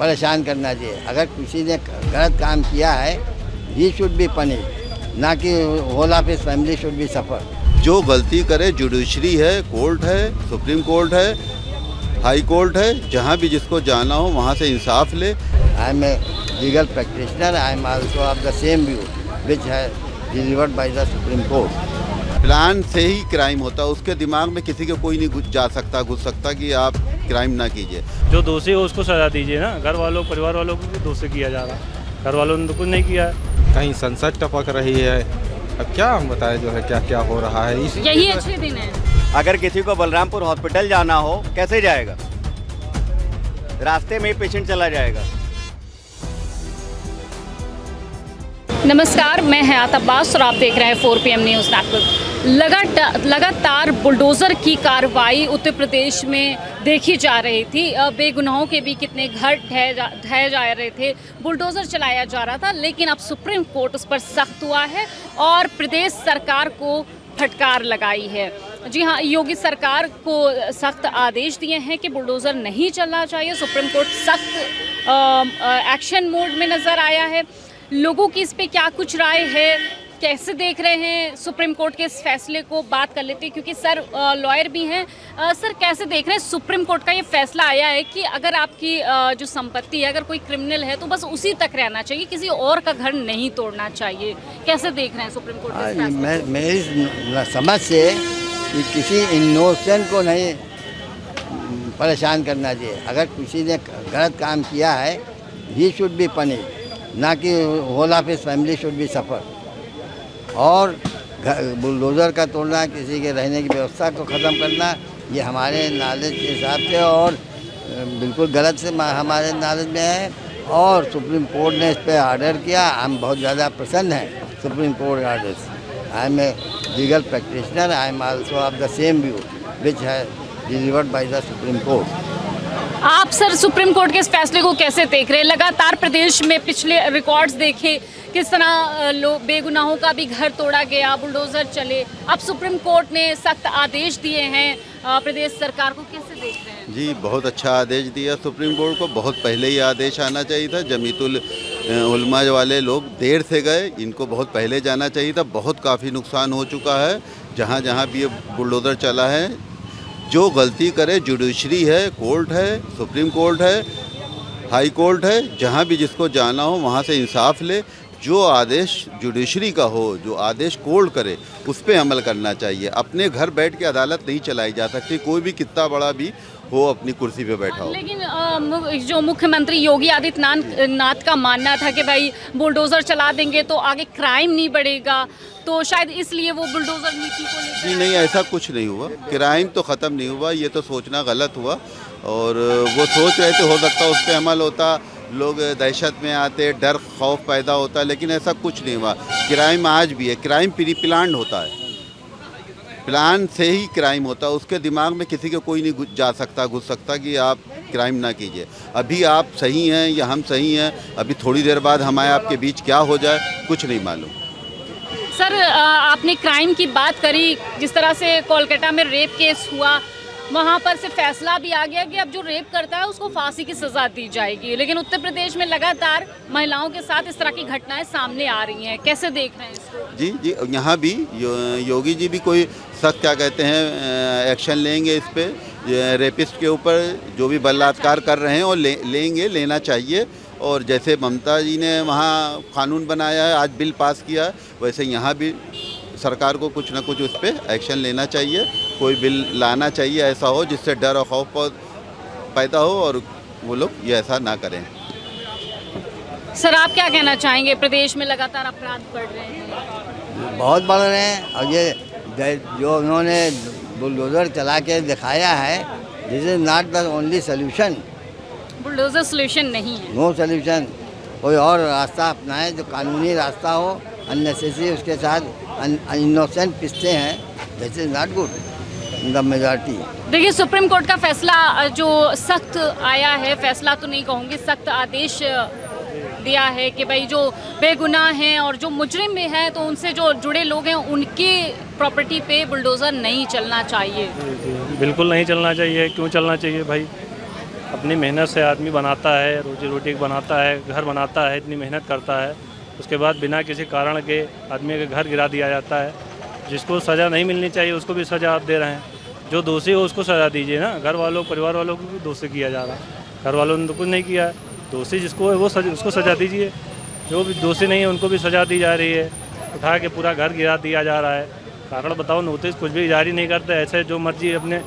परेशान करना चाहिए। अगर किसी ने गलत काम किया है, ही शुड बी पनिश, ना कि whole of his family should be suffer. जो गलती करे, जुडिशरी है, कोर्ट है, सुप्रीम कोर्ट है, हाई कोर्ट है, जहाँ भी जिसको जाना हो वहाँ से इंसाफ ले। I am a legal practitioner, I am also of the same view which है delivered by the supreme court. Plan से ही क्राइम होता है, उसके दिमाग में किसी के कोई नहीं जा सकता, घुस सकता कि आप क्राइम ना कीजिए। जो दोषी हो उसको सजा दीजिए ना, घर वालों परिवार वालों को भी दोषी किया जा रहा है, घर वालों ने तो कुछ नहीं किया है। कहीं संसद टपक रही है, अब क्या हम बताएं जो है क्या क्या हो रहा है। यही अच्छे दिन है। अगर किसी को बलरामपुर हॉस्पिटल जाना हो कैसे जाएगा? रास्ते में ही पेशेंट चला जाएगा। नमस्कार, मैं हयात अब्बास और आप देख रहे हैं 4 PM न्यूज़ नेटवर्क। लगातार बुलडोज़र की कार्रवाई उत्तर प्रदेश में देखी जा रही थी। बेगुनाहों के भी कितने घर ढह जा रहे थे, बुलडोज़र चलाया जा रहा था, लेकिन अब सुप्रीम कोर्ट उस पर सख्त हुआ है और प्रदेश सरकार को फटकार लगाई है। जी हाँ, योगी सरकार को सख्त आदेश दिए हैं कि बुलडोज़र नहीं चलना चाहिए। सुप्रीम कोर्ट सख्त एक्शन मोड में नज़र आया है। लोगों की इस पे क्या कुछ राय है, कैसे देख रहे हैं सुप्रीम कोर्ट के इस फैसले को, बात कर लेते हैं क्योंकि सर लॉयर भी हैं। सर कैसे देख रहे हैं सुप्रीम कोर्ट का ये फैसला आया है कि अगर आपकी जो संपत्ति है, अगर कोई क्रिमिनल है तो बस उसी तक रहना चाहिए, किसी और का घर नहीं तोड़ना चाहिए। कैसे देख रहे हैं सुप्रीम कोर्ट के इस फैसले को? मेरी समझ से कि किसी इनोसेंट को नहीं परेशान करना चाहिए। अगर किसी ने गलत काम किया है, ही शुड बी पनिश, ना कि whole of his family should be suffer. और बुलडोज़र का तोड़ना, किसी के रहने की व्यवस्था को ख़त्म करना, ये हमारे नॉलेज के हिसाब से और बिल्कुल गलत से हमारे नॉलेज में है। और सुप्रीम कोर्ट ने इस पर ऑर्डर किया, हम बहुत ज़्यादा प्रसन्न हैं सुप्रीम कोर्ट ऑर्डर से। I am a legal practitioner, I am also of the same view which है delivered by the supreme court. आप सर सुप्रीम कोर्ट के इस फैसले को कैसे देख रहे हैं? लगातार प्रदेश में पिछले रिकॉर्ड्स देखे किस तरह बेगुनाहों का भी घर तोड़ा गया, बुलडोज़र चले। अब सुप्रीम कोर्ट ने सख्त आदेश दिए हैं प्रदेश सरकार को, कैसे देख रहे हैं? जी, बहुत अच्छा आदेश दिया सुप्रीम कोर्ट को। बहुत पहले ही आदेश आना चाहिए था। जमीयतुल उलमा वाले लोग देर से गए, इनको बहुत पहले जाना चाहिए था। बहुत काफ़ी नुकसान हो चुका है जहाँ जहाँ भी ये बुलडोज़र चला है। जो गलती करे, जुडिशरी है, कोर्ट है, सुप्रीम कोर्ट है, हाई कोर्ट है, जहाँ भी जिसको जाना हो वहाँ से इंसाफ ले। जो आदेश जुडिशरी का हो, जो आदेश कोर्ट करे, उस पर अमल करना चाहिए। अपने घर बैठ के अदालत नहीं चलाई जा सकती, कोई भी कितना बड़ा भी हो अपनी कुर्सी पे बैठा हो। लेकिन जो मुख्यमंत्री योगी आदित्यनाथ का मानना था कि भाई बुलडोज़र चला देंगे तो आगे क्राइम नहीं बढ़ेगा, तो शायद इसलिए वो बुलडोज़र नीति को लेकर। जी नहीं, ऐसा कुछ नहीं हुआ। क्राइम तो ख़त्म नहीं हुआ, ये तो सोचना गलत हुआ। और वो सोच रहे थे, हो सकता उस पर अमल होता, लोग दहशत में आते, डर खौफ पैदा होता, लेकिन ऐसा कुछ नहीं हुआ। क्राइम आज भी है, क्राइम प्री प्लान्ड होता है, प्लान से ही क्राइम होता है, उसके दिमाग में किसी के कोई नहीं जा सकता, घुस सकता कि आप क्राइम ना कीजिए। अभी आप सही हैं या हम सही हैं, अभी थोड़ी देर बाद हमारे आपके बीच क्या हो जाए कुछ नहीं मालूम। सर आपने क्राइम की बात करी, जिस तरह से कोलकाता में रेप केस हुआ, वहाँ पर से फैसला भी आ गया कि अब जो रेप करता है उसको फांसी की सज़ा दी जाएगी। लेकिन उत्तर प्रदेश में लगातार महिलाओं के साथ इस तरह की घटनाएं सामने आ रही हैं, कैसे देख रहे हैं इसको? जी जी, यहाँ भी योगी जी भी कोई सख्त क्या कहते हैं एक्शन लेंगे इस पे, रेपिस्ट के ऊपर जो भी बलात्कार कर रहे हैं और लेना चाहिए। और जैसे ममता जी ने वहाँ कानून बनाया है, आज बिल पास किया है, वैसे यहाँ भी सरकार को कुछ ना कुछ उस पर एक्शन लेना चाहिए। कोई बिल लाना चाहिए ऐसा हो जिससे डर और खौफ पैदा हो और वो लोग ये ऐसा ना करें। सर आप क्या कहना चाहेंगे? प्रदेश में लगातार अपराध बढ़ रहे हैं, बहुत बढ़ रहे हैं, और ये जो उन्होंने बुलडोज़र चला के दिखाया है, this is not the only solution. Bulldozer solution नहीं है, नो सोल्यूशन। कोई और रास्ता अपनाए जो कानूनी रास्ता हो, अननेसेसरी उसके साथ इनोसेंट पिसते हैं, this is not good in the majority. देखिए सुप्रीम कोर्ट का फैसला जो सख्त आया है, फैसला तो नहीं कहूँगी, सख्त आदेश दिया है कि भाई जो बेगुनाह हैं और जो मुजरिम भी हैं तो उनसे जो जुड़े लोग हैं उनकी प्रॉपर्टी पे बुलडोज़र नहीं चलना चाहिए। बिल्कुल नहीं चलना चाहिए। क्यों चलना चाहिए भाई? अपनी मेहनत से आदमी बनाता है, रोजी रोटी बनाता है, घर बनाता है, इतनी मेहनत करता है, उसके बाद बिना किसी कारण के आदमी का घर गिरा दिया जाता है। जिसको सज़ा नहीं मिलनी चाहिए उसको भी सज़ा आप दे रहे हैं। जो दोषी हो उसको सज़ा दीजिए ना। घर वालों परिवार वालों को भी दोषी किया जा रहा है। घर वालों ने तो कुछ नहीं किया है। दोषी जिसको है वो उसको सज़ा दीजिए। जो भी दोषी नहीं है उनको भी सज़ा दी जा रही है। उठा के पूरा घर गिरा दिया जा रहा है। कारण बताओ, नोटिस कुछ भी जारी नहीं करते, ऐसे जो मर्जी अपने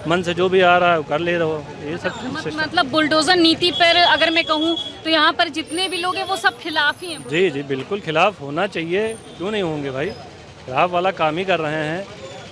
मन से जो भी आ रहा है वो कर ले रहे हो। ये सब मतलब बुलडोजर नीति पर अगर मैं कहूँ तो यहाँ पर जितने भी लोग हैं वो सब खिलाफ ही हैं। जी जी बिल्कुल खिलाफ होना चाहिए, क्यों नहीं होंगे भाई। खिलाफ वाला काम ही कर रहे हैं।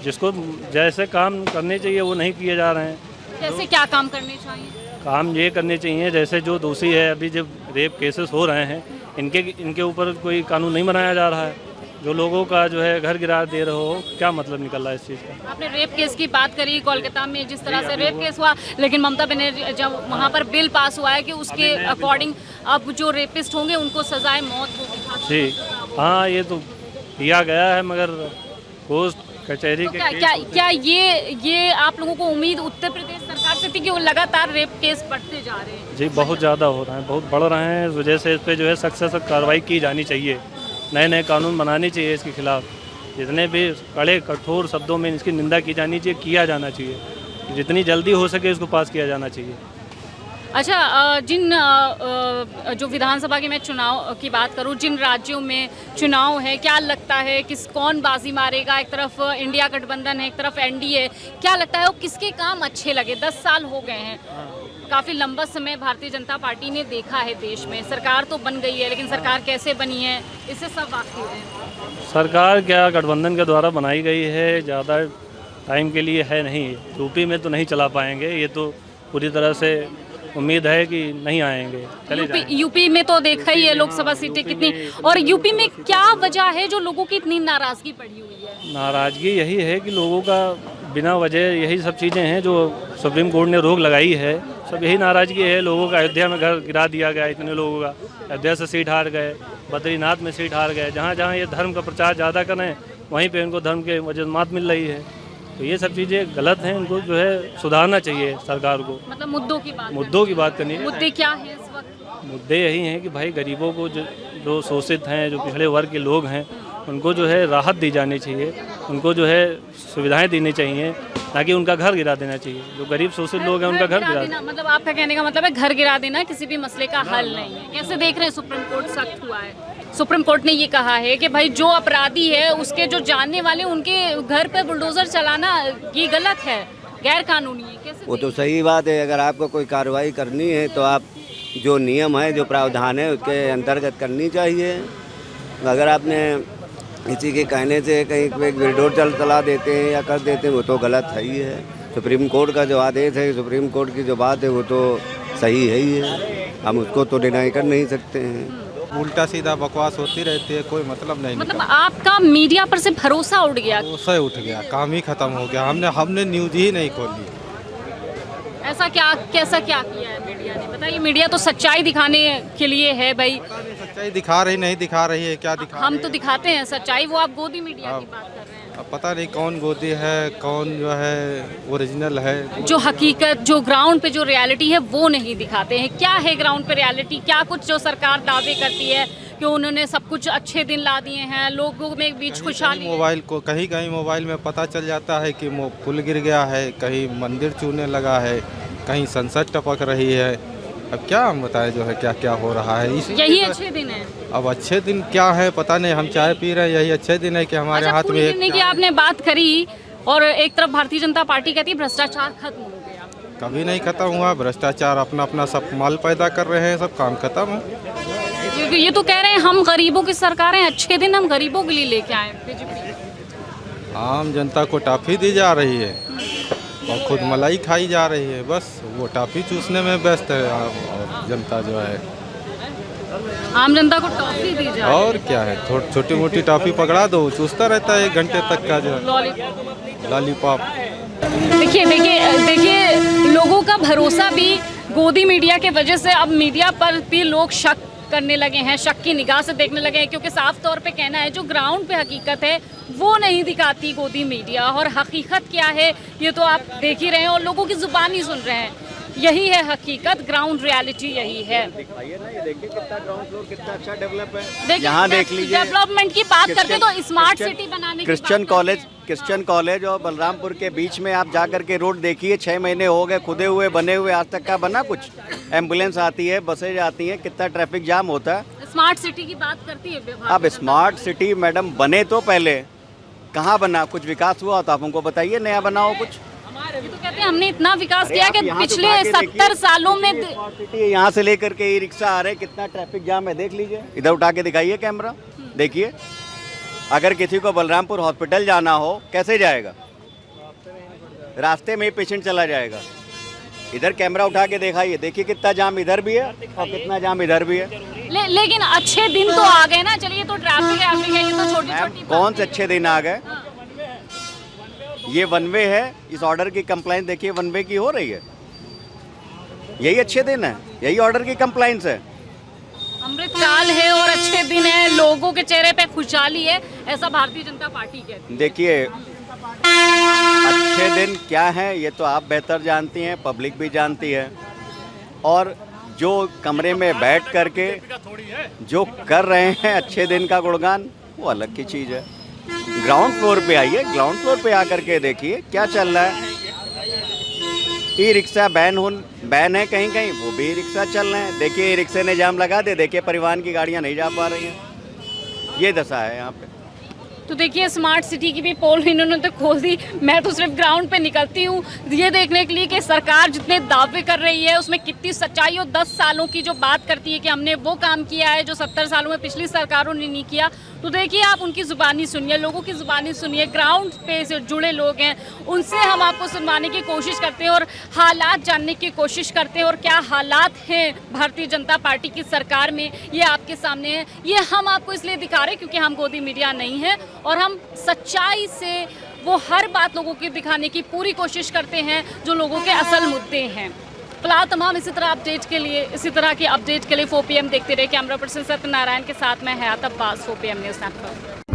जिसको जैसे काम करने चाहिए वो नहीं किए जा रहे हैं। जैसे क्या काम करने चाहिए? काम ये करने चाहिए जैसे जो दोषी है, अभी जब रेप केसेस हो रहे हैं इनके ऊपर कोई कानून नहीं बनाया जा रहा है। जो लोगों का जो है घर गिरा दे रहे हो, क्या मतलब निकल रहा है इस चीज़ का। आपने रेप केस की बात करी, कोलकाता में जिस तरह से रेप केस हुआ, लेकिन ममता बनर्जी जब वहाँ पर बिल पास हुआ है कि उसके अकॉर्डिंग अब जो रेपिस्ट होंगे उनको सजाए मौत होगी। जी हाँ, ये तो दिया गया है, मगर कोर्ट कचहरी के क्या ये आप लोगों को उम्मीद उत्तर प्रदेश सरकार से थी कि वो लगातार रेप केस बढ़ते जा रहे हैं? जी बहुत ज़्यादा हो रहे हैं, बहुत बढ़ रहे हैं। इस वजह से इस पर जो है सख्त से सख्त कार्रवाई की जानी चाहिए। नए नए कानून बनाने चाहिए इसके खिलाफ। जितने भी कड़े कठोर शब्दों में इसकी निंदा की जानी चाहिए, किया जाना चाहिए। जितनी जल्दी हो सके इसको पास किया जाना चाहिए। अच्छा, जिन जो विधानसभा के मैं चुनाव की बात करूं, जिन राज्यों में चुनाव है, क्या लगता है कौन बाजी मारेगा? एक तरफ इंडिया गठबंधन है, एक तरफ एनडीए। क्या लगता है वो किसके काम अच्छे लगे? 10 साल हो गए हैं, काफ़ी लंबा समय भारतीय जनता पार्टी ने देखा है देश में। सरकार तो बन गई है, लेकिन सरकार कैसे बनी है इससे सब वाकिफ हैं। सरकार क्या गठबंधन के द्वारा बनाई गई है, ज़्यादा टाइम के लिए है नहीं। यूपी में तो नहीं चला पाएंगे, ये तो पूरी तरह से उम्मीद है कि नहीं आएंगे। यूपी में तो देखा ही है लोकसभा सीटें कितनी, और यूपी में क्या वजह है जो लोगों की इतनी नाराज़गी पड़ी हुई है? नाराज़गी यही है कि लोगों का बिना वजह यही सब चीज़ें हैं जो सुप्रीम कोर्ट ने रोक लगाई है। सब यही नाराज़गी है लोगों का। अयोध्या में घर गिरा दिया गया इतने लोगों का, अयोध्या से सीट हार गए, बद्रीनाथ में सीट हार गए। जहाँ जहाँ ये धर्म का प्रचार ज़्यादा करें वहीं पे इनको धर्म के वजह मात मिल रही है। तो ये सब चीज़ें गलत हैं, इनको जो है सुधारना चाहिए सरकार को। मतलब मुद्दों की बात करनी है। मुद्दे क्या है इस वक्त? मुद्दे यही हैं कि भाई गरीबों को जो शोषित हैं, जो पिछड़े वर्ग के लोग हैं, उनको जो है राहत दी जानी चाहिए। उनको जो है सुविधाएं देनी चाहिए, ताकि उनका घर गिरा देना चाहिए। जो गरीब शोषित लोग हैं उनका घर गिरा देना। मतलब आपका कहने का मतलब है घर गिरा देना किसी भी मसले का हल नहीं है। कैसे देख रहे हैं? सुप्रीम कोर्ट सख्त हुआ है। सुप्रीम कोर्ट ने ये कहा है कि भाई जो अपराधी है उसके जो जानने वाले उनके घर पे बुलडोजर चलाना ये गलत है, गैर कानूनी है। कैसे? वो तो सही बात है। अगर आपको कोई कार्रवाई करनी है तो आप जो नियम है, जो प्रावधान है उसके अंतर्गत करनी चाहिए। अगर आपने किसी के कहने से कहीं बुलडोजर चला देते हैं या कर देते हैं वो तो गलत है ही है। सुप्रीम कोर्ट का जो आदेश है, सुप्रीम कोर्ट की जो बात है वो तो सही है ही है। हम उसको तो डिनाई कर नहीं सकते हैं। उल्टा सीधा बकवास होती रहती है, कोई मतलब नहीं। मतलब आपका मीडिया पर से भरोसा उठ गया? भरोसा उठ गया, काम ही खत्म हो गया। हमने न्यूज़ ही नहीं खोली। ऐसा कैसा क्या किया है मीडिया ने? बताइए। मीडिया तो सच्चाई दिखाने के लिए है भाई। सच्चाई दिखा रही नहीं दिखा रही है, क्या दिखा? हम तो दिखाते हैं सच्चाई, वो आप गोदी मीडिया की बात कर रहे हैं। अब पता नहीं कौन गोदी है, कौन जो है ओरिजिनल है। जो हकीकत, जो ग्राउंड पे जो रियलिटी है वो नहीं दिखाते हैं। क्या है ग्राउंड पे रियलिटी? क्या कुछ जो सरकार दावे करती है कि उन्होंने सब कुछ अच्छे दिन ला दिए हैं, लोगों में बीच खुशहाली। मोबाइल को कहीं मोबाइल में पता चल जाता है कि पुल गिर गया है, कहीं मंदिर चूने लगा है, कहीं संसद टपक रही है। अब क्या हम बताएं जो है क्या क्या हो रहा है। यही अच्छे दिन है। अब अच्छे दिन क्या है पता नहीं। हम चाय पी रहे हैं, यही अच्छे दिन है कि हमारे हाथ में एक की आपने बात करी और एक तरफ भारतीय जनता पार्टी कहती है भ्रष्टाचार खत्म हो गया। कभी नहीं खत्म हुआ भ्रष्टाचार। अपना सब माल पैदा कर रहे हैं, सब काम खत्म है। ये तो कह रहे हैं हम गरीबों की सरकार है, अच्छे दिन हम गरीबों के लिए लेके आए बीजेपी। आम जनता को टॉफी दी जा रही है और खुद मलाई खाई जा रही है। बस वो टॉफी चूसने में व्यस्त है और जनता जो है आम जनता को टॉफी दी जाए। और क्या है, छोटी मोटी टॉफी पकड़ा दो, चूसता रहता है 1 घंटे तक का जो लॉलीपॉप। देखिए लोगों का भरोसा भी गोदी मीडिया के वजह से अब मीडिया पर भी लोग शक करने लगे हैं, शक की निगाह से देखने लगे हैं, क्योंकि साफ तौर पे कहना है जो ग्राउंड पे हकीकत है वो नहीं दिखाती गोदी मीडिया। और हकीकत क्या है ये तो आप देख ही रहे हैं और लोगों की जुबानी सुन रहे हैं। यही है हकीकत, ग्राउंड रियलिटी यही है। दिखाइए ना, ये देखिए कितना ग्राउंड फ्लोर कितना अच्छा डेवलप है। देखिए, यहाँ देख लीजिए, डेवलपमेंट की बात करते तो स्मार्ट सिटी बनाने की क्रिश्चियन बात कॉलेज, करते हैं। क्रिश्चियन कॉलेज और बलरामपुर के बीच में आप जा कर के रोड देखिए, 6 महीने हो गए खुदे हुए बने हुए, आज तक का बना कुछ। एम्बुलेंस आती है, बसेज आती हैं, कितना ट्रैफिक जाम होता है। स्मार्ट सिटी की बात करती है विभाग। अब स्मार्ट सिटी मैडम बने तो पहले कहाँ बना, कुछ विकास हुआ तो आप हमको बताइए, नया बना हो कुछ। ये तो कहते हैं हमने इतना विकास अरे किया आप कि यहाँ तो पिछले उठा के 70 देखिए, सालों में स्मार्ट सिटी है, यहाँ से लेकर के ई रिक्शा आ रहे, कितना ट्रैफिक जाम है देख लीजिए। इधर उठा के दिखाइए कैमरा, देखिए। अगर किसी को बलरामपुर हॉस्पिटल जाना हो कैसे जाएगा? रास्ते में ही पेशेंट चला जाएगा। इधर कैमरा उठा के दिखाइए, देखिए कितना जाम इधर भी है और कितना जाम इधर भी है। लेकिन अच्छे दिन तो आ गए ना। चलिए, तो ट्रैफिक है, ये तो छोटी मैम छोटी कौन से अच्छे दिन आ गए? ये वन वे है, इस ऑर्डर की कंप्लाइंस देखिए वन वे की हो रही है, यही अच्छे दिन है, यही ऑर्डर की कंप्लाइंस है। अमृतकाल है और अच्छे दिन है, लोगों के चेहरे पे खुशहाली है, ऐसा भारतीय जनता पार्टी कहती है। देखिए अच्छे दिन क्या है ये तो आप बेहतर जानती हैं, पब्लिक भी जानती है। और जो कमरे में बैठ करके जो कर रहे हैं अच्छे दिन का गुणगान, वो अलग की चीज़ है। ग्राउंड फ्लोर पे आइए, ग्राउंड फ्लोर पे आकर के देखिए क्या चल रहा है। ई रिक्शा बैन है कहीं कहीं, वो भी ई रिक्शा चल रहे हैं। देखिए ई रिक्शे ने जाम लगा दे, देखिए परिवहन की गाड़ियाँ नहीं जा पा रही हैं। ये दशा है यहाँ पे। तो देखिए, स्मार्ट सिटी की भी पोल इन्होंने तो खोल दी। मैं तो सिर्फ ग्राउंड पे निकलती हूँ ये देखने के लिए कि सरकार जितने दावे कर रही है उसमें कितनी सच्चाई, और 10 सालों की जो बात करती है कि हमने वो काम किया है जो 70 सालों में पिछली सरकारों ने नहीं किया। तो देखिए, आप उनकी ज़ुबानी सुनिए, लोगों की ज़ुबानी सुनिए, ग्राउंड पे से जुड़े लोग हैं, उनसे हम आपको सुनवाने की कोशिश करते हैं और हालात जानने की कोशिश करते हैं। और क्या हालात हैं भारतीय जनता पार्टी की सरकार में, ये आपके सामने है। ये हम आपको इसलिए दिखा रहे हैं क्योंकि हम गोदी मीडिया नहीं है, और हम सच्चाई से वो हर बात लोगों की दिखाने की पूरी कोशिश करते हैं जो लोगों के असल मुद्दे हैं। फिलहाल तमाम इसी तरह की अपडेट के लिए 4 PM देखते रहे। कैमरा पर्सन सत्यनारायण के साथ मैं हयात अब्बास, 4 PM न्यूज़ नेटवर्क।